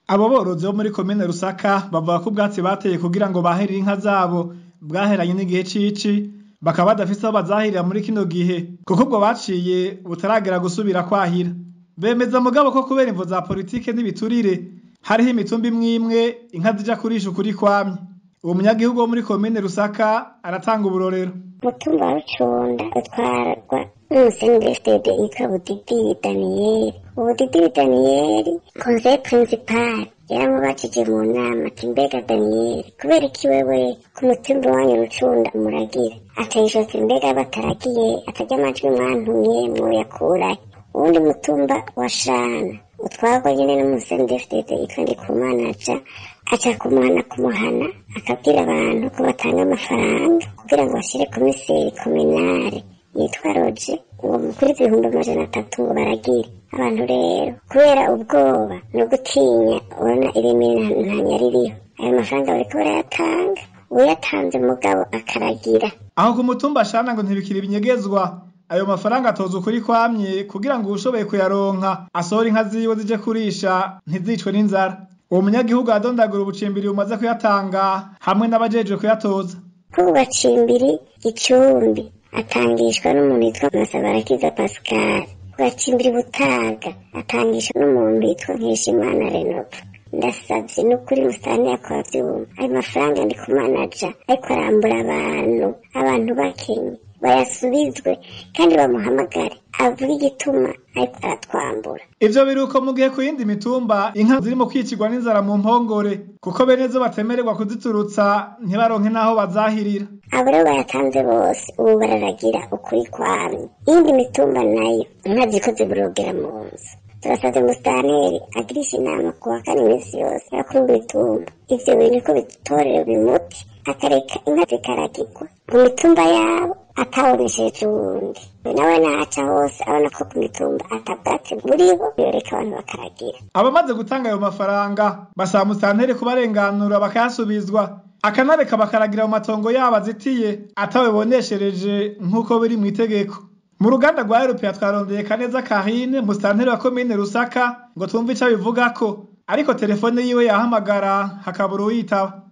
Abo borozi bo muri komine Rusaka bavuga ko ubwatsi bateye kugira ngo baherire inka zabo bwaheranye n'igihe cici, bakaba badafise aho bazahirira muri kino gihe kuko ubwo baciye butaragera gusubira kwahira. Bemeza mugabo ko kubera imvo za politike n'ibiturire hariho imitumba imwe inka zija kurisha ukuri kwamye. Uwo munyagihugu wo muri komine Rusaka aratanga uburorero. Umutumba wa Rucunda utwarwa n'umusenidefitede yitwa Budidi Daniyeli. Budidi Daniyeli conseil principal yaramubajije mu nama ati mbega Daniyeli kubera iki wewe ku mutumba wanyu Rucunda umuragira atayisho ati mbega bataragiye atarya amajwi mwantumye mwoyakurahe. Uwundi mutumba wa Shana utwarwa nyene n'umusenidefitede yitwa Ndikumanaja aca kumuhana akabwira abantu ko batanga amafaranga kugira ngo bashire komiseri kominare yitwa Roje ngo kuri 300,000 ngo baragire abantu. Rero kubera ubwoba no gutinya ubona ntanya ririho ayo mafaranga bariko barayatanga, uyatanze mugabo akaragira aho ku mutumba Shana ngo ntibikira ibinyegezwa. Ayo mafaranga atoza ukuri kwamye kugira ngo ushoboye kuyaronka asohora inka ziwe zije kurisha ntizicwe n'inzara. Uwo munyagihugu adondagura ubucimbiri bumaze kuyatanga hamwe n'abajejwe kuyatoza. Kugacimbiri Gicumbi atangishwa n'umuntu yitwa Masabarakiza Pascal. Kugacimbiri Butaga atangishwa n'umuntu yitwa Nkeshimana Renova. Ndasavye n'ukuri musitani yakwavyuma ayo mafaranga Ndikumanaja ariko arambura abantu bakenye bayasubizwe kandi bamuhamagare avuga igituma ariko aratwambura. Ivyo biruko mu gihe ku yindi mitumba inka zirimo kwicirwa n'inzara mu mpongore kuko benezo batemererwa kuziturutsa ntibaronke naho bazahirira. Abo rero bayatanze bose ubu bararagira ukuri kwamye. Iyindi mitumba nayo inka ziko ziburogera mu nzu. Turasavye musitanteri agirisha inama kuwa kane iminsi yose yakuru mitumba ivyo bintu ko bitorera bimuti akareka inka zikaragirwa mu mitumba yabo atawonesheje uwundi. Nawe naca hose abona ko ku mitumba atabwatsi buriho yoreka abantu bakaragira. Abamaze gutanga ayo mafaranga basaba musitanteri kubarenganura bakayasubizwa akanareka bakaragira mu matongo yabo azitiye atawe boneshereje nk'uko biri mu itegeko. Mu ruganda rwa Europea twarondeye Kaneza Karine musitanteri wa komine Rusaka ngo twumve ico abivugako, ariko telefone yiwe yahamagara hakabura uyitaba.